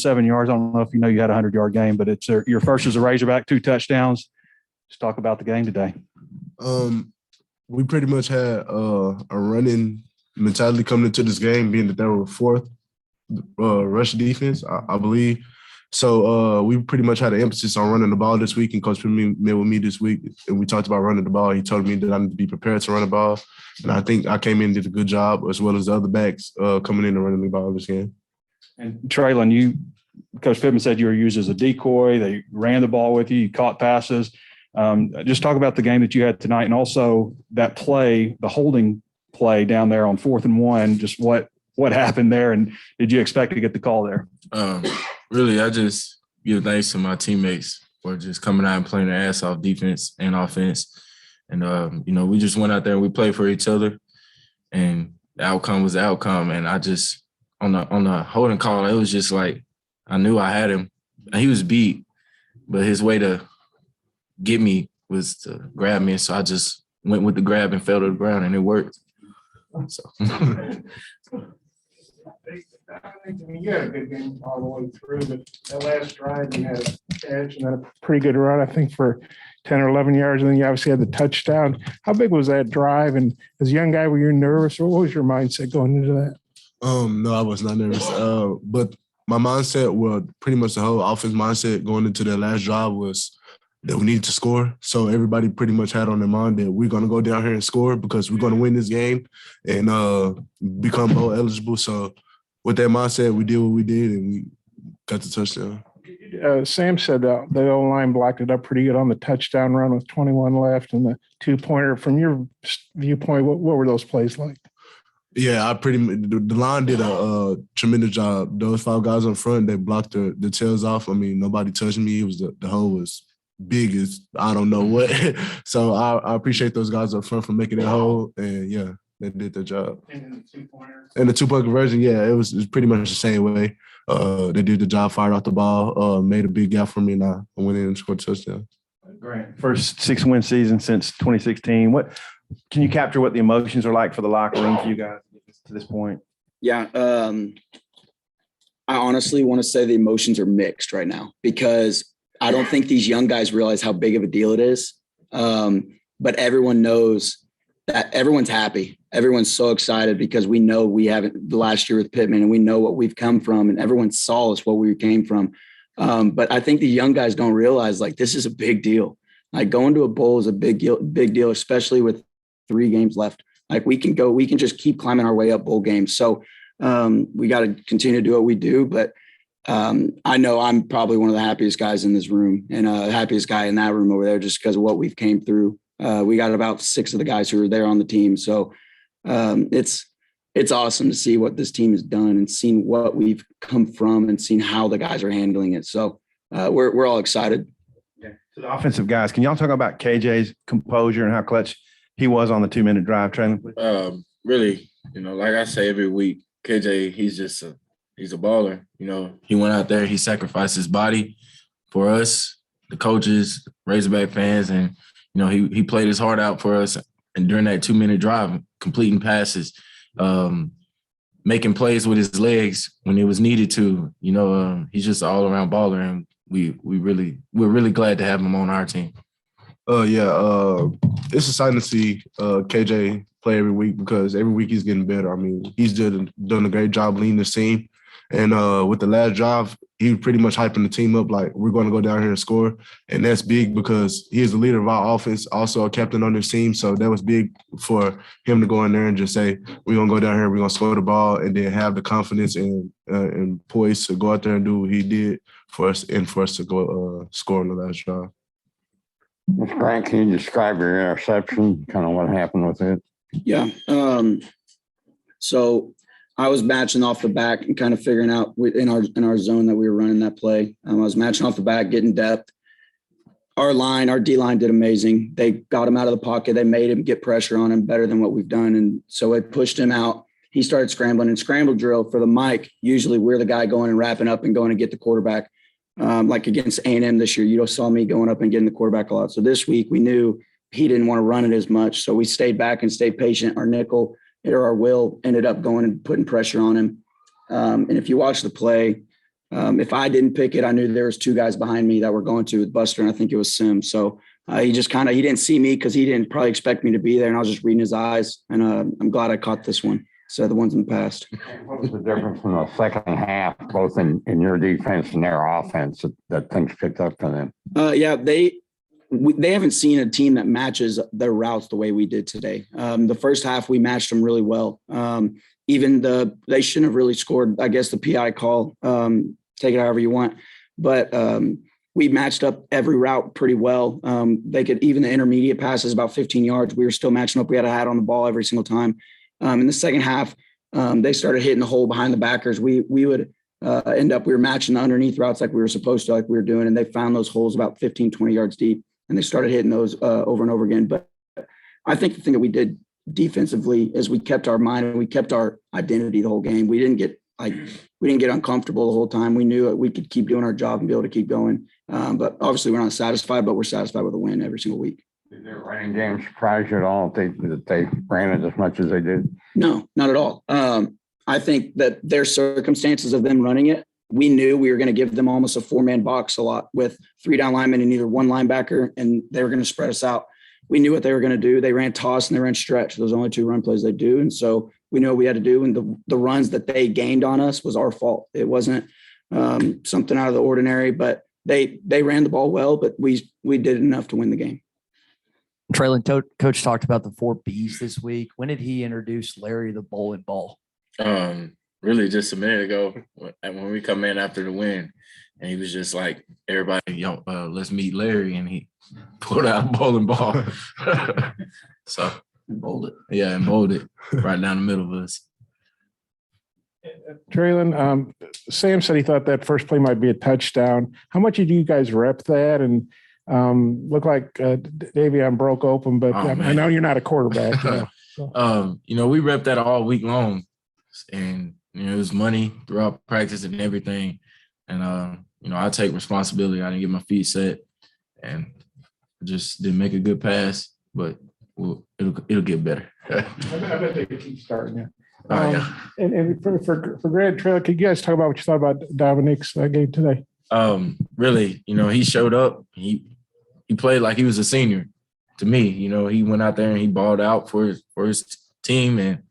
107 yards. I don't know if you know you had a 100-yard game, but it's your first as a Razorback, 2 touchdowns. Just talk about the game today. We pretty much had a running mentality coming into this game, being that they were fourth rush defense, I believe. So we pretty much had an emphasis on running the ball this week, and Coach Pittman met with me this week, and we talked about running the ball. He told me that I need to be prepared to run the ball, and I think I came in and did a good job, as well as the other backs coming in and running the ball this game. And Treylon, Coach Pittman said you were used as a decoy. They ran the ball with you. You caught passes. Just talk about the game that you had tonight, and also that play, the holding play down there on 4th and 1. Just what happened there, and did you expect to get the call there? Really, I just give thanks to my teammates for just coming out and playing their ass off, defense and offense. And, we just went out there and we played for each other, and the outcome was the outcome. And I just, on the holding call, it was just like I knew I had him. He was beat, but his way to get me was to grab me. So I just went with the grab and fell to the ground, and it worked. So. You had a good game all the way through, but that last drive you had a catch and then a pretty good run, I think, for 10 or 11 yards, and then you obviously had the touchdown. How big was that drive? And as a young guy, were you nervous, or what was your mindset going into that? No, I was not nervous. But my mindset, well, pretty much the whole offense mindset going into that last drive was that we needed to score. So everybody pretty much had on their mind that we're going to go down here and score because we're going to win this game and become bowl eligible. So with that mindset, we did what we did, and we got the touchdown. Sam said the O-line blocked it up pretty good on the touchdown run with 21 left and the 2-pointer. From your viewpoint, what were those plays like? Yeah, the line did a tremendous job. Those 5 guys up front, they blocked the tails off. I mean, nobody touched me. It was the hole was big as I don't know what. So I appreciate those guys up front for making it whole. And yeah, they did their job. And the 2-point conversion, yeah, it was pretty much the same way. They did the job, fired off the ball, made a big gap for me, and I went in and scored a touchdown. Grant, first 6-win season since 2016. What can you capture what the emotions are like for the locker room for you guys to this point? Yeah, I honestly want to say the emotions are mixed right now because I don't think these young guys realize how big of a deal it is. But everyone knows that everyone's happy. Everyone's so excited because we know we haven't the last year with Pittman, and we know what we've come from, and everyone saw us what we came from. But I think the young guys don't realize like this is a big deal. Like going to a bowl is a big deal, especially with 3 games left. Like we can just keep climbing our way up bowl games. So we got to continue to do what we do. But I know I'm probably one of the happiest guys in this room and the happiest guy in that room over there just because of what we've came through. We got about 6 of the guys who are there on the team. So it's awesome to see what this team has done and seen what we've come from and seen how the guys are handling it. So we're all excited. Yeah. To the offensive guys, can y'all talk about KJ's composure and how clutch he was on the 2-minute drive, Treylon? Really, like I say every week, KJ, he's a baller. He went out there, he sacrificed his body for us, the coaches, Razorback fans, and he played his heart out for us. And during that 2-minute drive, completing passes, making plays with his legs when it was needed to. He's just an all-around baller, and we're really glad to have him on our team. It's exciting to see KJ play every week because every week he's getting better. I mean, he's done a great job leading the team. And with the last drive, he was pretty much hyping the team up like we're going to go down here and score. And that's big because he is the leader of our offense, also a captain on this team. So that was big for him to go in there and just say, we're going to go down here, we're going to score the ball, and then have the confidence and poise to go out there and do what he did for us and for us to go score on the last drive. Mr. Grant, can you describe your interception, kind of what happened with it? Yeah. So I was matching off the back and kind of figuring out in our zone that we were running that play. I was matching off the back, getting depth. Our D-line did amazing. They got him out of the pocket. They made him get pressure on him better than what we've done. And so it pushed him out. He started scrambling and scramble drill for the mic. Usually we're the guy going and wrapping up and going to get the quarterback. Like against A&M this year, you saw me going up and getting the quarterback a lot. So this week we knew he didn't want to run it as much. So we stayed back and stayed patient. Our nickel or our will ended up going and putting pressure on him. And if you watch the play, If I didn't pick it, I knew there was two guys behind me that were going to with Buster, and I think it was Sims. So he didn't see me because he didn't probably expect me to be there, and I was just reading his eyes. And I'm glad I caught this one instead of the ones in the past. What was the difference in the second half, both in your defense and their offense, that things picked up for them? They haven't seen a team that matches their routes the way we did today. The first half, we matched them really well. They shouldn't have really scored, I guess, the PI call, take it however you want. But we matched up every route pretty well. They could, even the intermediate passes about 15 yards, we were still matching up. We had a hat on the ball every single time. In the second half, they started hitting the hole behind the backers. We would we were matching the underneath routes like we were supposed to, like we were doing, and they found those holes about 15, 20 yards deep, and they started hitting those over and over again. But I think the thing that we did defensively is we kept our mind and we kept our identity the whole game. We didn't get uncomfortable the whole time. We knew we could keep doing our job and be able to keep going. But obviously we're not satisfied, but we're satisfied with a win every single week. Did their running game surprise you at all that they ran it as much as they did? No, not at all. I think that their circumstances of them running it, we knew we were going to give them almost a 4-man box a lot with 3 down linemen and either 1 linebacker, and they were going to spread us out. We knew what they were going to do. They ran toss and they ran stretch. Those are only 2 run plays they do. And so we knew what we had to do. And the runs that they gained on us was our fault. It wasn't something out of the ordinary, but they ran the ball well, but we did enough to win the game. Treylon, coach talked about the 4 Bs this week. When did he introduce Larry the bowling ball? Really just a minute ago when we come in after the win, and he was just like, everybody, let's meet Larry, and he pulled out a bowling ball. So And bowled it. yeah, and bowled it right down the middle of us. Treylon, Sam said he thought that first play might be a touchdown. How much did you guys rep that? And looked like Davion broke open, but I know you're not a quarterback. So. We repped that all week long, and it was money throughout practice and everything. And I take responsibility. I didn't get my feet set, and just didn't make a good pass, but it'll get better. I bet they could keep starting it. Yeah. And for Grant Treylon, could you guys talk about what you thought about Dominique's game today? Really, he showed up. He played like he was a senior to me. He went out there and he balled out for his team. And,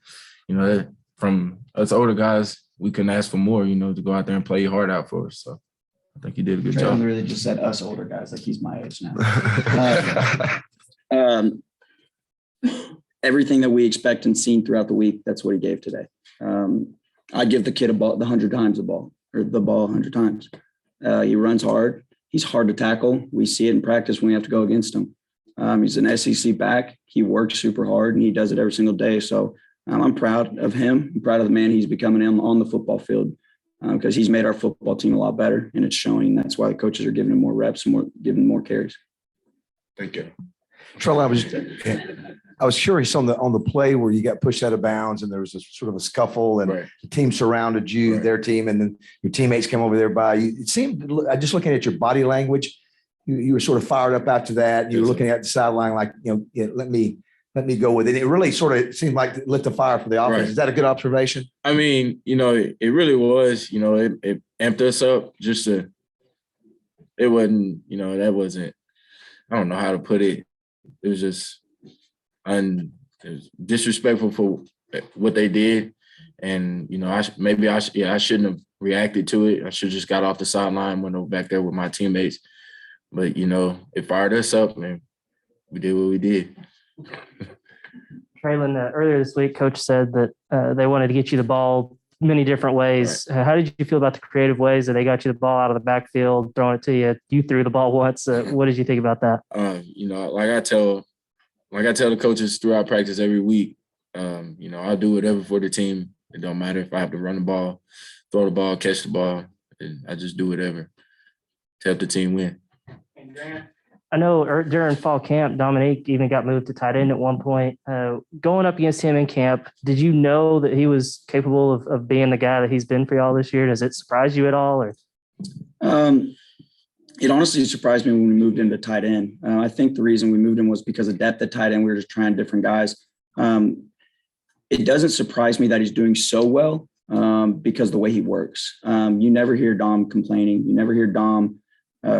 from us older guys, we couldn't ask for more, to go out there and play your heart out for us. So I think he did a good job. Treylon really just said us older guys, like he's my age now. Everything that we expect and seen throughout the week, that's what he gave today. I give the kid the 100 times the ball 100 times. He runs hard. He's hard to tackle. We see it in practice when we have to go against him. He's an SEC back. He works super hard, and he does it every single day. So I'm proud of him. I'm proud of the man he's becoming on the football field because he's made our football team a lot better, and it's showing. That's why the coaches are giving him more reps and giving him more carries. Thank you. Treylon, I was curious on the play where you got pushed out of bounds and there was a sort of a scuffle and Right. the team surrounded you, Right. their team, and then your teammates came over there by you. It seemed, just looking at your body language, you were sort of fired up after that. You were looking at the sideline like, let me go with it. It really sort of seemed like it lit the fire for the offense. Right. Is that a good observation? I mean, it really was, it amped us up it wasn't, that wasn't, I don't know how to put it. It was just it was disrespectful for what they did. And, I shouldn't have reacted to it. I should have just got off the sideline, went back there with my teammates. But, it fired us up and we did what we did. Treylon, earlier this week, Coach said that they wanted to get you the ball many different ways. Right. How did you feel about the creative ways that they got you the ball out of the backfield, throwing it to you? You threw the ball once. What did you think about that? Like I tell the coaches throughout practice every week, I'll do whatever for the team. It don't matter if I have to run the ball, throw the ball, catch the ball. I just do whatever to help the team win. I know during fall camp, Dominique even got moved to tight end at one point. Going up against him in camp, did you know that he was capable of being the guy that he's been for y'all this year? Does it surprise you at all? Or it honestly surprised me when we moved into tight end. I think the reason we moved him was because of depth at tight end. We were just trying different guys. It doesn't surprise me that he's doing so well. because the way he works. You never hear Dom complaining. You never hear Dom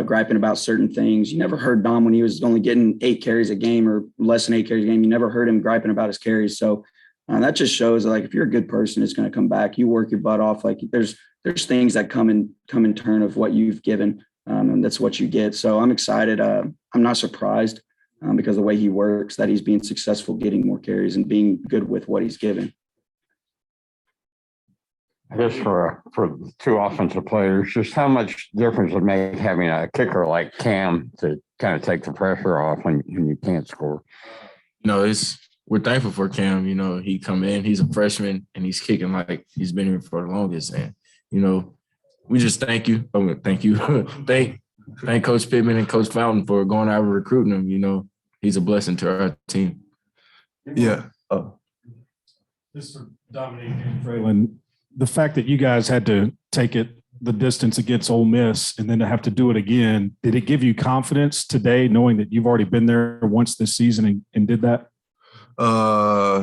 griping about certain things. You never heard Dom when he was only getting 8 carries a game or less than 8 carries a game. You never heard him griping about his carries. So that just shows like if you're a good person, it's going to come back. You work your butt off. Like there's things that come in turn of what you've given, and that's what you get. So I'm excited. I'm not surprised because the way he works, that he's being successful, getting more carries and being good with what he's given. I guess for the 2 offensive players, just how much difference would make having a kicker like Cam to kind of take the pressure off when you can't score? We're thankful for Cam. He come in, he's a freshman, and he's kicking like he's been here for the longest. And we just thank you. Thank you. thank Coach Pittman and Coach Fountain for going out and recruiting him. He's a blessing to our team. Yeah. This is for Dominique and Treylon. The fact that you guys had to take it the distance against Ole Miss and then to have to do it again, did it give you confidence today knowing that you've already been there once this season and did that?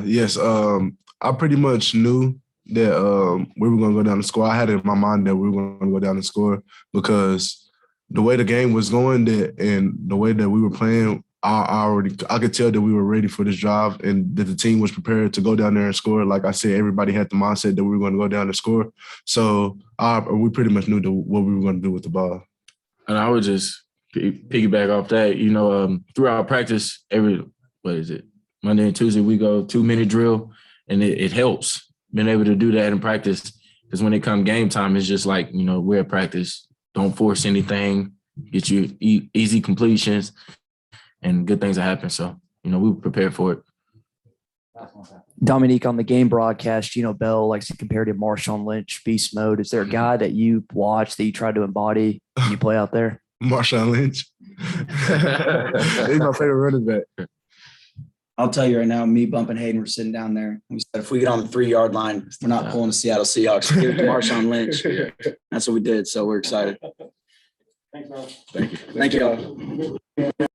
Yes. I pretty much knew that we were going to go down and score. I had it in my mind that we were going to go down and score because the way the game was going and the way that we were playing, I could tell that we were ready for this job and that the team was prepared to go down there and score. Like I said, everybody had the mindset that we were going to go down and score. So we pretty much knew what we were going to do with the ball. And I would just piggyback off that. Throughout practice, Monday and Tuesday, we go 2-minute drill, and it helps being able to do that in practice because when it comes game time, it's just like, we're at practice. Don't force anything. Get you easy completions. And good things will happen. So, we were prepared for it. Dominique, on the game broadcast, Bell likes to compare to Marshawn Lynch, beast mode. Is there a guy that you watch that you try to embody when you play out there? Marshawn Lynch. He's my favorite running back. I'll tell you right now, me bumping Hayden, we're sitting down there. We said, if we get on the 3-yard line, we're not pulling the Seattle Seahawks. Give it to Marshawn Lynch. That's what we did. So we're excited. Thanks, man. Thank you. Thank you all.